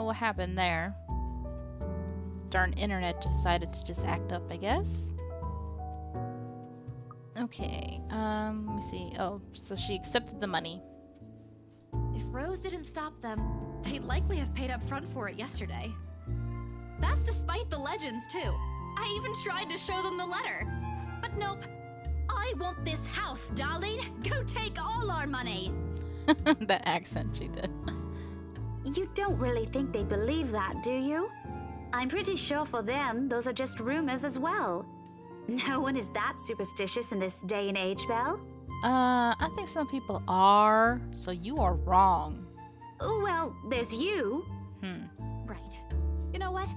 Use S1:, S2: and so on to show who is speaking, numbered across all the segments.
S1: what happened there. Darn internet decided to just act up, I guess. Okay, let me see. Oh, so she accepted the money.
S2: If Rose didn't stop them, they'd likely have paid up front for it yesterday. That's despite the legends, too. I even tried to show them the letter. But nope. I want this house, darling. Go take all our money.
S1: That accent she did.
S3: You don't really think they believe that, do you? I'm pretty sure for them, those are just rumors as well. No one is that superstitious in this day and age, Belle.
S1: I think some people are, so you are wrong.
S3: Well, there's you.
S2: Right. You know what?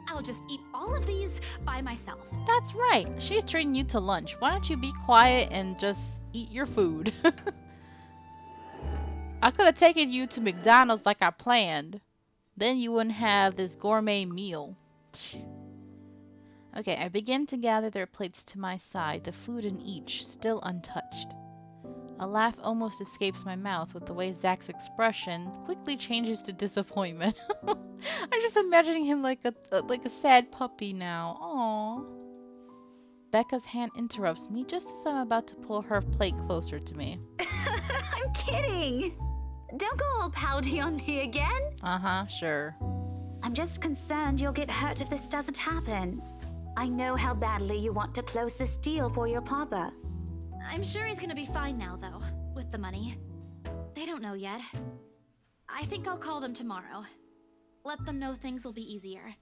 S2: I'll just eat all of these by myself.
S1: That's right. She's treating you to lunch. Why don't you be quiet and just eat your food? I could have taken you to McDonald's like I planned. Then you wouldn't have this gourmet meal. Okay, I begin to gather their plates to my side, the food in each still untouched. A laugh almost escapes my mouth with the way Zach's expression quickly changes to disappointment. I'm just imagining him like a sad puppy now. Aww. Becca's hand interrupts me just as I'm about to pull her plate closer to me.
S3: I'm kidding. Don't go all pouty on me again.
S1: Sure.
S3: I'm just concerned you'll get hurt if this doesn't happen. I know how badly you want to close this deal for your papa.
S2: I'm sure he's gonna be fine now, though, with the money. They don't know yet. I think I'll call them tomorrow. Let them know things will be easier.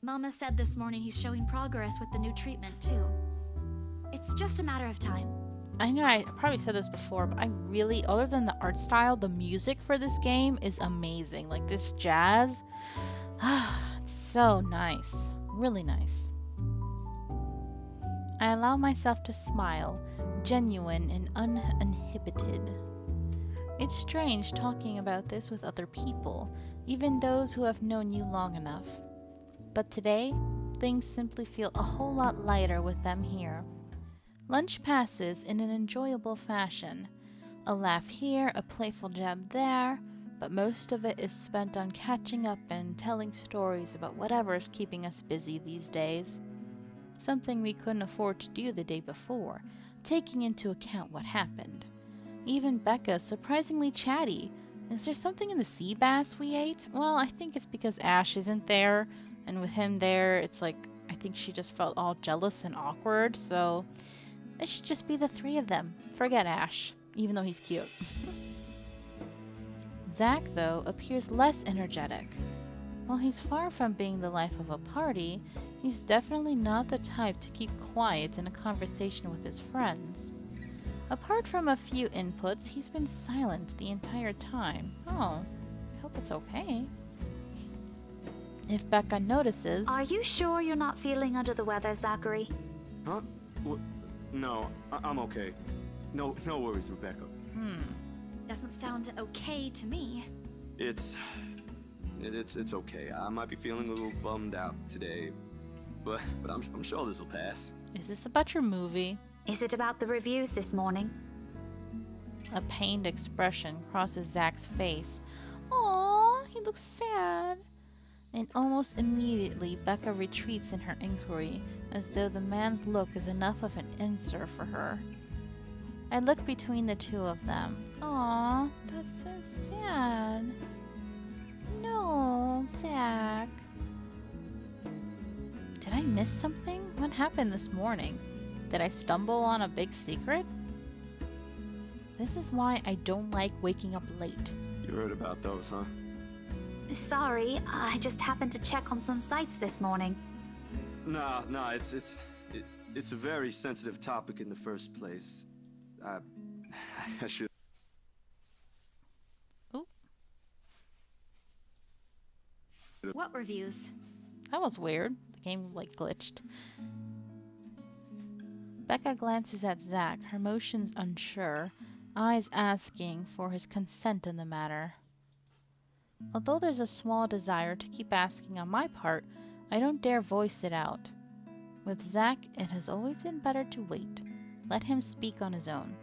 S2: Mama said this morning he's showing progress with the new treatment, too. It's just a matter of time.
S1: I know I probably said this before, but I really, other than the art style, the music for this game is amazing. Like this jazz, it's so nice. Really nice. I allow myself to smile, genuine and uninhibited. It's strange talking about this with other people, even those who have known you long enough. But today, things simply feel a whole lot lighter with them here. Lunch passes in an enjoyable fashion. A laugh here, a playful jab there, but most of it is spent on catching up and telling stories about whatever is keeping us busy these days. Something we couldn't afford to do the day before, taking into account what happened. Even Becca's surprisingly chatty. Is there something in the sea bass we ate? Well, I think it's because Ash isn't there, and with him there, it's like, I think she just felt all jealous and awkward, so it should just be the three of them. Forget Ash, even though he's cute. Zach, though, appears less energetic. While he's far from being the life of a party, he's definitely not the type to keep quiet in a conversation with his friends. Apart from a few inputs, he's been silent the entire time. Oh, I hope it's okay. If Becca notices...
S3: Are you sure you're not feeling under the weather, Zachary?
S4: Huh? No, I'm okay. No worries, Rebecca.
S2: Doesn't sound okay to me.
S4: It's okay. I might be feeling a little bummed out today, but I'm sure this will pass.
S1: Is this about your movie?
S3: Is it about the reviews this morning?
S1: A pained expression crosses Zach's face. Aww, he looks sad. And almost immediately, Becca retreats in her inquiry, as though the man's look is enough of an answer for her. I look between the two of them. Aww, that's so sad. No, Zach. Did I miss something? What happened this morning? Did I stumble on a big secret? This is why I don't like waking up late.
S4: You heard about those, huh?
S3: Sorry, I just happened to check on some sites this morning.
S4: Nah, it's a very sensitive topic in the first place. I should...
S1: Oop.
S2: What reviews?
S1: That was weird. The game, glitched. Becca glances at Zach, her motions unsure, eyes asking for his consent in the matter. Although there's a small desire to keep asking on my part, I don't dare voice it out. With Zach, it has always been better to wait. Let him speak on his own.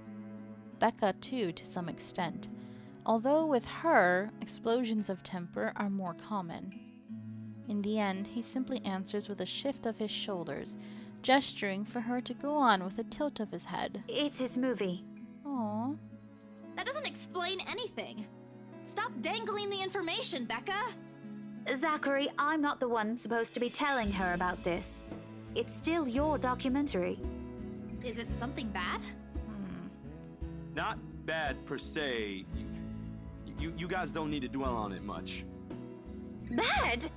S1: Becca, too, to some extent. although with her, explosions of temper are more common. In the end, he simply answers with a shift of his shoulders, gesturing for her to go on with a tilt of his head.
S3: It's his movie.
S1: Aww.
S2: That doesn't explain anything. Stop dangling the information, Becca.
S3: Zachary, I'm not the one supposed to be telling her about this. It's still your documentary.
S2: Is it something bad?
S4: Not bad per se. You guys don't need to dwell on it much.
S3: Bad?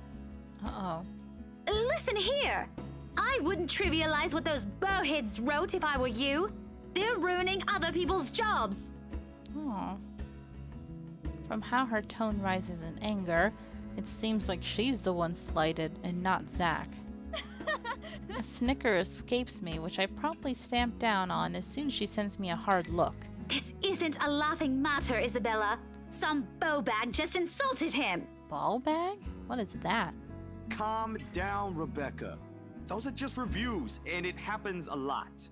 S1: Uh-oh.
S3: Listen here. I wouldn't trivialize what those bowheads wrote if I were you. They're ruining other people's jobs.
S1: Aw. From how her tone rises in anger, it seems like she's the one slighted and not Zach. A snicker escapes me, which I promptly stamp down on as soon as she sends me a hard look.
S3: This isn't a laughing matter, Isabella. Some bowbag just insulted him.
S1: Ball bag? What is that?
S4: Calm down, Rebecca. Those are just reviews, and it happens a lot.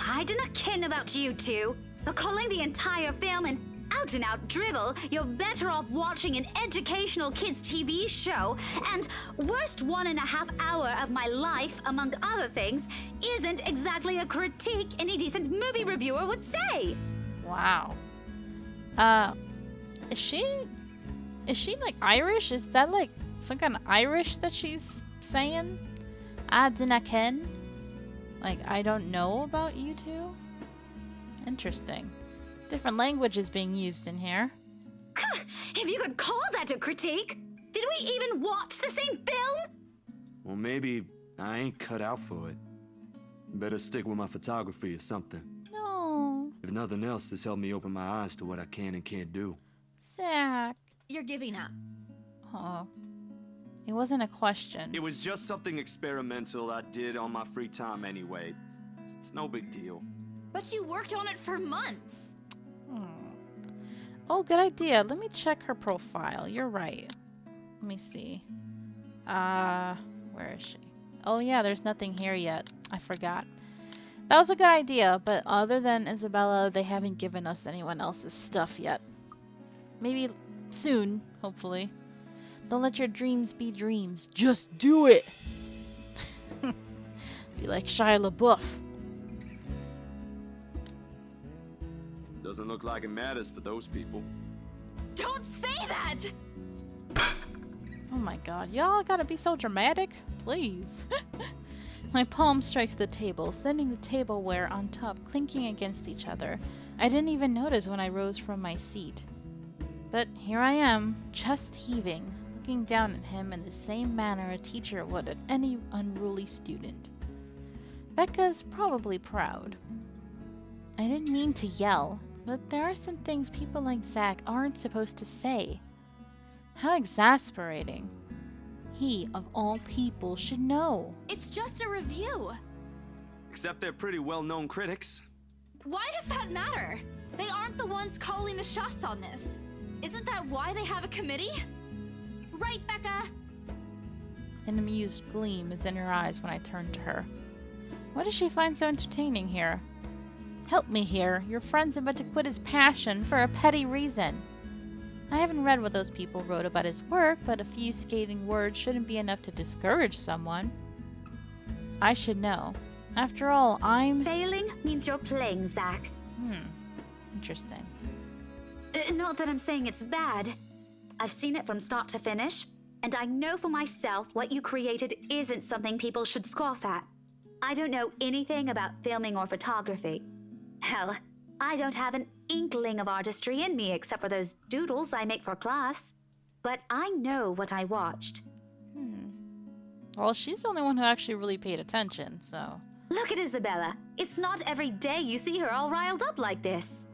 S3: I do not ken about you two, but calling the entire film an out-and-out drivel, you're better off watching an educational kids' TV show, and worst 1.5 hour of my life, among other things, isn't exactly a critique any decent movie reviewer would say.
S1: Wow. Is she like Irish? Is that like some kind of Irish that she's saying? I dinna ken. Like, I don't know about you two? Interesting. Different languages being used in here.
S3: If you could call that a critique, did we even watch the same film?
S4: Well, maybe I ain't cut out for it. Better stick with my photography or something.
S1: No.
S4: If nothing else, this helped me open my eyes to what I can and can't do.
S1: Zach.
S2: You're giving up.
S1: Oh. It wasn't a question.
S4: It was just something experimental I did on my free time anyway. It's no big deal.
S2: But you worked on it for months.
S1: Oh, good idea. Let me check her profile. You're right. Let me see. Where is she? Oh yeah, there's nothing here yet. I forgot. That was a good idea, but other than Isabella, they haven't given us anyone else's stuff yet. Maybe soon, hopefully. Don't let your dreams be dreams. Just do it! Be like Shia LaBeouf.
S4: Doesn't look like it matters for those people.
S2: Don't say that!
S1: Oh my god, y'all gotta be so dramatic? Please. My palm strikes the table, sending the tableware on top clinking against each other. I didn't even notice when I rose from my seat. But here I am, chest heaving, looking down at him in the same manner a teacher would at any unruly student. Becca's probably proud. I didn't mean to yell, but there are some things people like Zach aren't supposed to say. How exasperating. He, of all people, should know.
S2: It's just a review.
S4: Except they're pretty well-known critics.
S2: Why does that matter? They aren't the ones calling the shots on this. Isn't that why they have a committee? Right, Becca?
S1: An amused gleam is in her eyes when I turn to her. What does she find so entertaining here? Help me here. Your friend's about to quit his passion for a petty reason. I haven't read what those people wrote about his work, but a few scathing words shouldn't be enough to discourage someone. I should know. After all, I'm...
S3: Failing means you're playing, Zach.
S1: Interesting.
S3: Not that I'm saying it's bad. I've seen it from start to finish, and I know for myself what you created isn't something people should scoff at. I don't know anything about filming or photography. Hell, I don't have an inkling of artistry in me except for those doodles I make for class. But I know what I watched.
S1: Well, she's the only one who actually really paid attention, so...
S3: Look at Isabella. It's not every day you see her all riled up like this.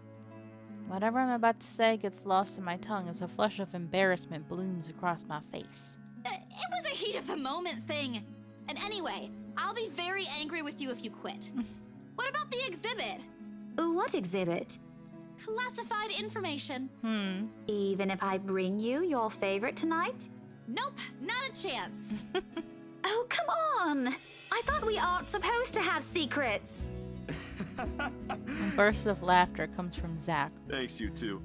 S1: Whatever I'm about to say gets lost in my tongue as a flush of embarrassment blooms across my face.
S2: It was a heat of the moment thing. And anyway, I'll be very angry with you if you quit. What about the exhibit?
S3: What exhibit?
S2: Classified information.
S3: Even if I bring you your favorite tonight?
S2: Nope, not a chance.
S3: Oh, come on! I thought we aren't supposed to have secrets.
S1: A burst of laughter comes from Zach.
S4: Thanks, you too.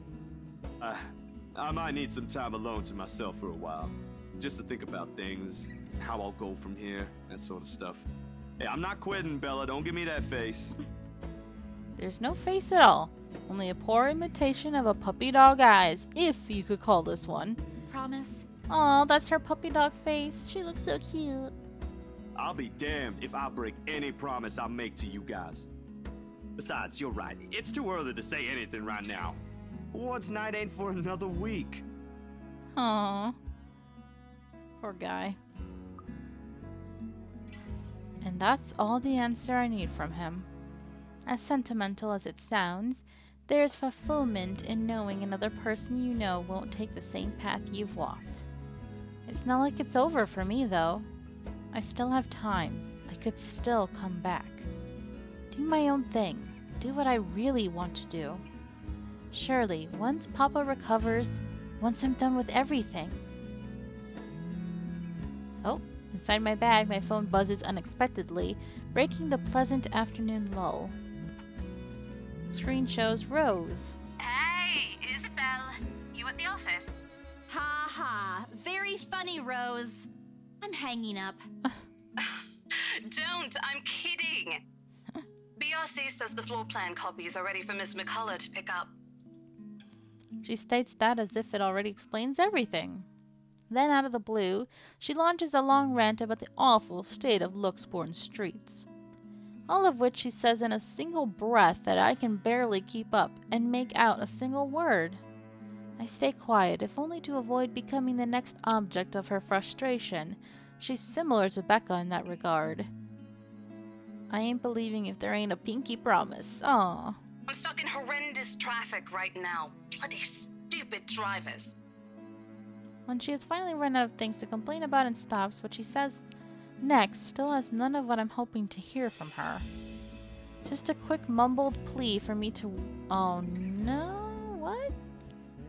S4: I might need some time alone to myself for a while. Just to think about things, how I'll go from here, that sort of stuff. Hey, I'm not quitting, Bella. Don't give me that face.
S1: There's no face at all. Only a poor imitation of a puppy dog eyes, if you could call this one.
S2: Promise?
S1: Aw, that's her puppy dog face. She looks so cute.
S4: I'll be damned if I break any promise I make to you guys. Besides, you're right. It's too early to say anything right now. Awards night ain't for another week.
S1: Aw. Poor guy. And that's all the answer I need from him. As sentimental as it sounds, there's fulfillment in knowing another person you know won't take the same path you've walked. It's not like it's over for me, though. I still have time. I could still come back. Do my own thing. Do what I really want to do. Surely, once Papa recovers, once I'm done with everything. Oh, inside my bag, my phone buzzes unexpectedly, breaking the pleasant afternoon lull. Screen shows Rose.
S3: Hey, Isabel. You at the office?
S2: Ha ha. Very funny, Rose. I'm hanging up.
S5: Don't, I'm kidding. BRC says the floor plan copies are ready for Miss McCullough to pick up.
S1: She states that as if it already explains everything. Then, out of the blue, she launches a long rant about the awful state of Luxborn streets. All of which she says in a single breath that I can barely keep up and make out a single word. I stay quiet, if only to avoid becoming the next object of her frustration. She's similar to Becca in that regard. I ain't believing if there ain't a pinky promise. Aw.
S5: I'm stuck in horrendous traffic right now. Bloody stupid drivers.
S1: When she has finally run out of things to complain about and stops, what she says next still has none of what I'm hoping to hear from her. Just a quick mumbled plea for me to... Oh no? What?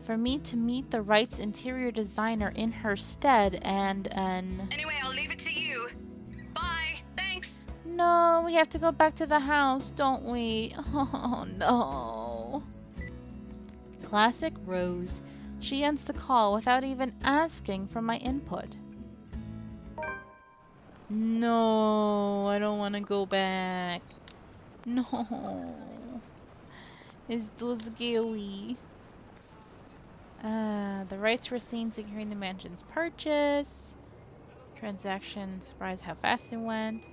S1: For me to meet the Wright's interior designer in her stead and
S5: Anyway, I'll leave it to you. Bye. Thanks.
S1: No, we have to go back to the house, don't we? Oh no. Classic Rose. She ends the call without even asking for my input. No, I don't want to go back. No. It's too scary. The Wrights were seen securing the mansion's purchase. Transaction, surprised how fast it went.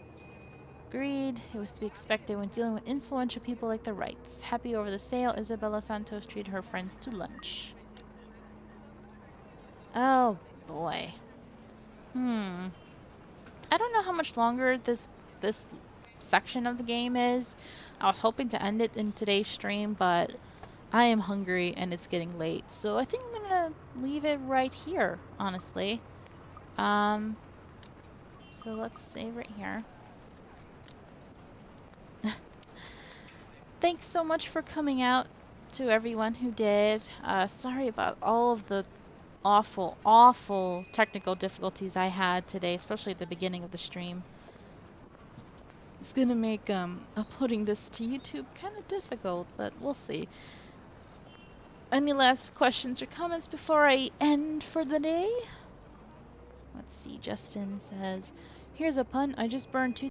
S1: Agreed. It was to be expected when dealing with influential people like the Wrights. Happy over the sale, Isabella Santos treated her friends to lunch. Oh boy. I don't know how much longer this section of the game is. I was hoping to end it in today's stream, but I am hungry and it's getting late. So I think I'm gonna leave it right here, honestly. So let's save right here. Thanks so much for coming out to everyone who did. Sorry about all of the awful technical difficulties I had today, especially at the beginning of the stream. It's gonna make uploading this to YouTube kind of difficult, but we'll see. Any last questions or comments before I end for the day? Let's see, Justin says, here's a pun, I just burned 2